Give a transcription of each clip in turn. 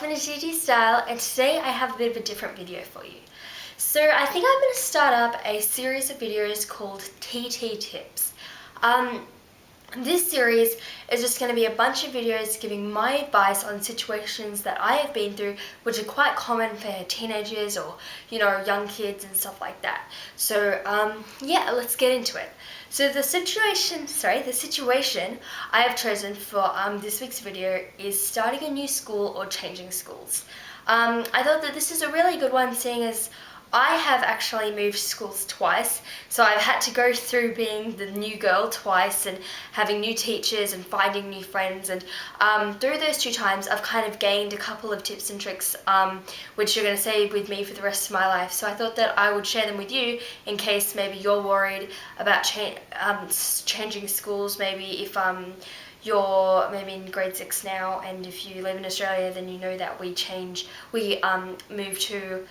welcome to GG Style, and today I have a bit of a different video for you. So I think I'm going to start up a series of videos called TT Tips. This series is just going to be a bunch of videos giving my advice on situations that I have been through, which are quite common for teenagers or, young kids and stuff like that. So, yeah, let's get into it. So the situation I have chosen for this week's video is starting a new school or changing schools. I thought that this is a really good one, seeing as I have actually moved schools twice, so I've had to go through being the new girl twice and having new teachers and finding new friends, and through those two times I've kind of gained a couple of tips and tricks which are going to stay with me for the rest of my life. So I thought that I would share them with you in case maybe you're worried about changing schools, maybe if you're maybe in grade 6 now, and if you live in Australia, then you know that we move to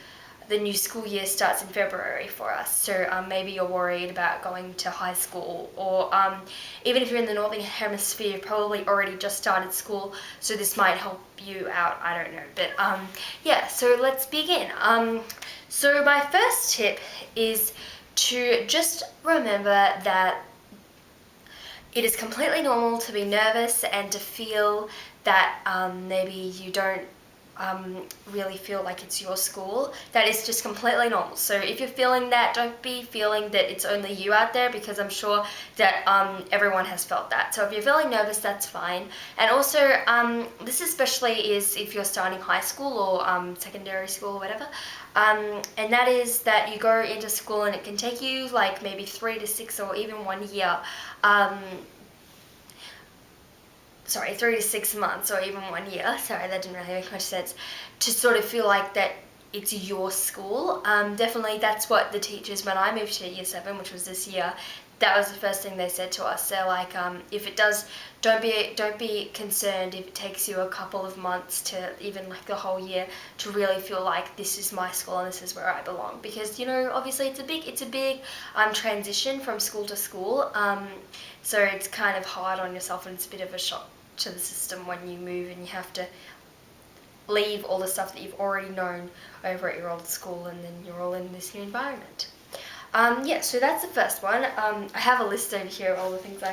the new school year starts in February for us. So maybe you're worried about going to high school, or even if you're in the Northern Hemisphere, you've probably already just started school, so this might help you out, I don't know. But yeah, so let's begin. So my first tip is to just remember that it is completely normal to be nervous and to feel that maybe you don't really feel like it's your school. That is just completely normal. So if you're feeling that, don't be feeling that it's only you out there, because I'm sure that everyone has felt that. So if you're feeling nervous, that's fine. And also this especially is if you're starting high school or secondary school or whatever, and that is that you go into school and it can take you like maybe 3 to 6 or even 1 year, 3 to 6 months or even 1 year, sorry, that didn't really make much sense, to sort of feel like that it's your school. Definitely that's what the teachers, when I moved to year 7, which was this year, that was the first thing they said to us. They're like, if it does, don't be concerned if it takes you a couple of months to even like the whole year to really feel like this is my school and this is where I belong, because obviously it's a big transition from school to school, so it's kind of hard on yourself, and it's a bit of a shock to the system when you move and you have to leave all the stuff that you've already known over at your old school, and then you're all in this new environment. Yeah, so that's the first one. I have a list over here of all the things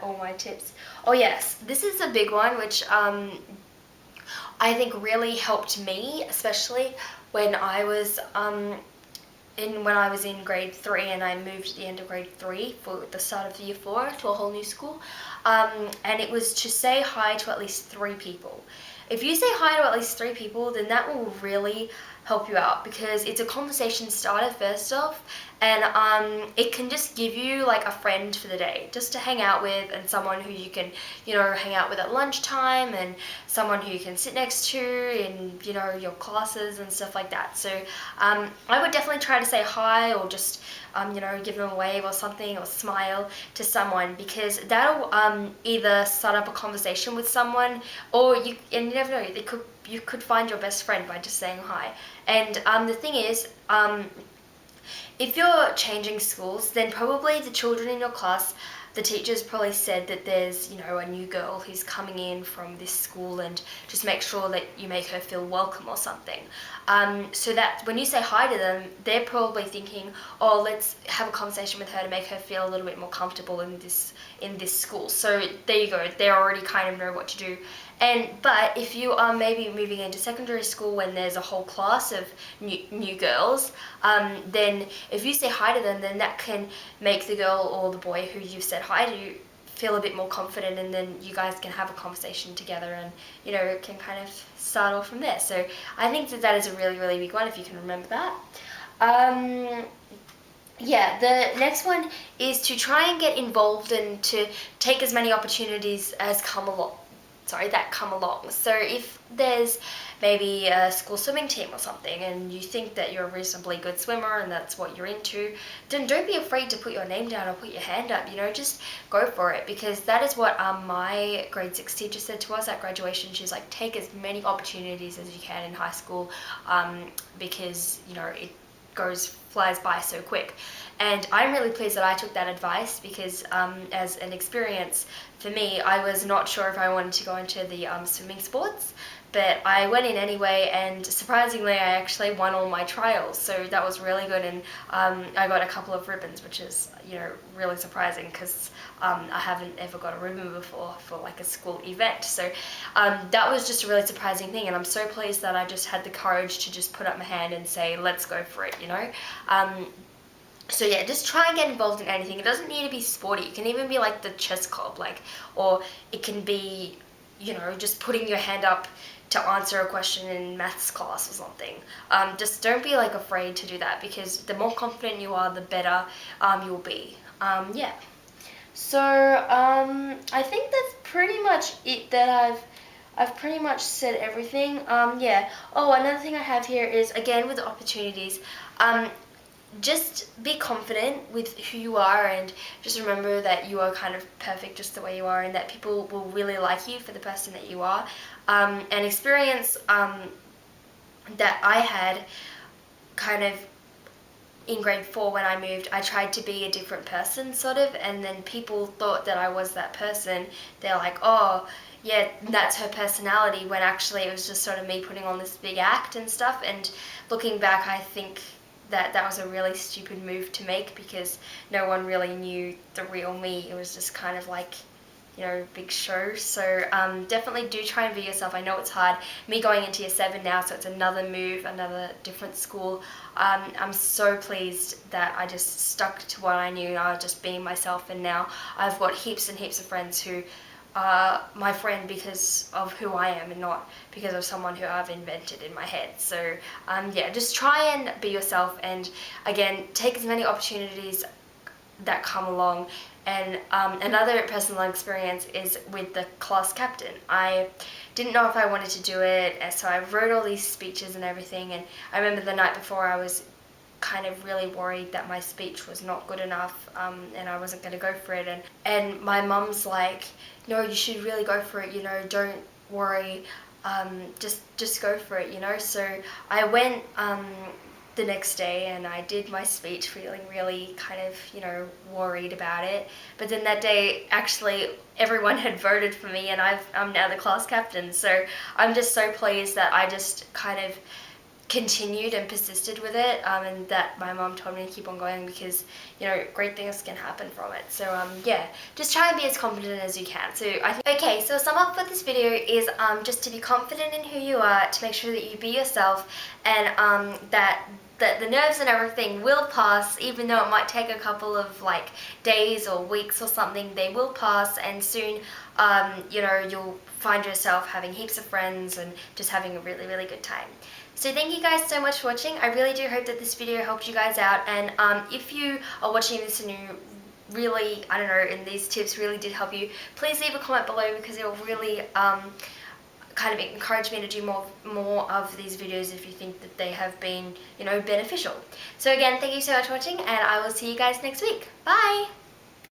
all my tips. Oh yes, this is a big one, which I think really helped me, especially when I was in grade 3, and I moved at the end of grade 3 for the start of year 4 to a whole new school, and it was to say hi to at least 3 people. If you say hi to at least 3 people, then that will really help you out, because it's a conversation starter first off, and it can just give you like a friend for the day just to hang out with, and someone who you can hang out with at lunchtime, and someone who you can sit next to in your classes and stuff like that. So I would definitely try to say hi, or just give them a wave or something, or smile to someone, because that'll either start up a conversation with someone, or you never know, you could find your best friend by just saying hi. And the thing is, if you're changing schools, then probably the children in your class, the teachers probably said that there's a new girl who's coming in from this school, and just make sure that you make her feel welcome or something, so that when you say hi to them, they're probably thinking, oh, let's have a conversation with her to make her feel a little bit more comfortable in this school. So there you go, they already kind of know what to do. But if you are maybe moving into secondary school when there's a whole class of new girls, then if you say hi to them, then that can make the girl or the boy who you've said hi to feel a bit more confident, and then you guys can have a conversation together, and it can kind of start off from there. So I think that is a really, really big one, if you can remember that. Yeah, the next one is to try and get involved and to take as many opportunities as come along. So if there's maybe a school swimming team or something, and you think that you're a reasonably good swimmer and that's what you're into, then don't be afraid to put your name down or put your hand up. Just go for it, because that is what my grade 6 teacher said to us at graduation. She's like, take as many opportunities as you can in high school, because it goes flies by so quick. And I'm really pleased that I took that advice because as an experience for me, I was not sure if I wanted to go into the swimming sports, but I went in anyway, and surprisingly I actually won all my trials, so that was really good. And I got a couple of ribbons, which is, you know, really surprising because I haven't ever got a ribbon before for like a school event. So that was just a really surprising thing, and I'm so pleased that I just had the courage to just put up my hand and say, let's go for it, you know. So yeah, just try and get involved in anything. It doesn't need to be sporty. It can even be like the chess club, like, or it can be, you know, just putting your hand up to answer a question in maths class or something. Just don't be like afraid to do that, because the more confident you are, the better you'll be. Yeah. So I think that's pretty much it. That I've pretty much said everything. Yeah. Oh, another thing I have here is, again, with opportunities. Just be confident with who you are, and just remember that you are kind of perfect just the way you are, and that people will really like you for the person that you are. An experience that I had kind of in grade 4 when I moved, I tried to be a different person sort of, and then people thought that I was that person. They're like, oh yeah, that's her personality, when actually it was just sort of me putting on this big act and stuff. And looking back, I think that was a really stupid move to make, because no one really knew the real me. It was just kind of like, you know, big show. So definitely do try and be yourself. I know it's hard. Me going into year 7 now, so it's another move, another different school. I'm so pleased that I just stuck to what I knew, and I was just being myself. And now I've got heaps and heaps of friends who are my friend because of who I am, and not because of someone who I've invented in my head. So yeah, just try and be yourself, and again, take as many opportunities that come along. And another personal experience is with the class captain. I didn't know if I wanted to do it, and so I wrote all these speeches and everything. And I remember the night before, I was kind of really worried that my speech was not good enough, and I wasn't going to go for it. And my mum's like, no, you should really go for it, you know, don't worry, just go for it, you know. So I went the next day, and I did my speech feeling really kind of, you know, worried about it. But then that day, actually, everyone had voted for me, and I'm now the class captain. So I'm just so pleased that I just kind of continued and persisted with it, and that my mom told me to keep on going, because, you know, great things can happen from it. So yeah, just try and be as confident as you can. So I think, okay, so sum up for this video is just to be confident in who you are, to make sure that you be yourself, and that the nerves and everything will pass. Even though it might take a couple of like days or weeks or something, they will pass, and soon you know, you'll find yourself having heaps of friends and just having a really, really good time. So thank you guys so much for watching. I really do hope that this video helped you guys out, and if you are watching this and you really, I don't know, and these tips really did help you, please leave a comment below, because it will really kind of encourage me to do more of these videos if you think that they have been, you know, beneficial. So again, thank you so much for watching, and I will see you guys next week. Bye!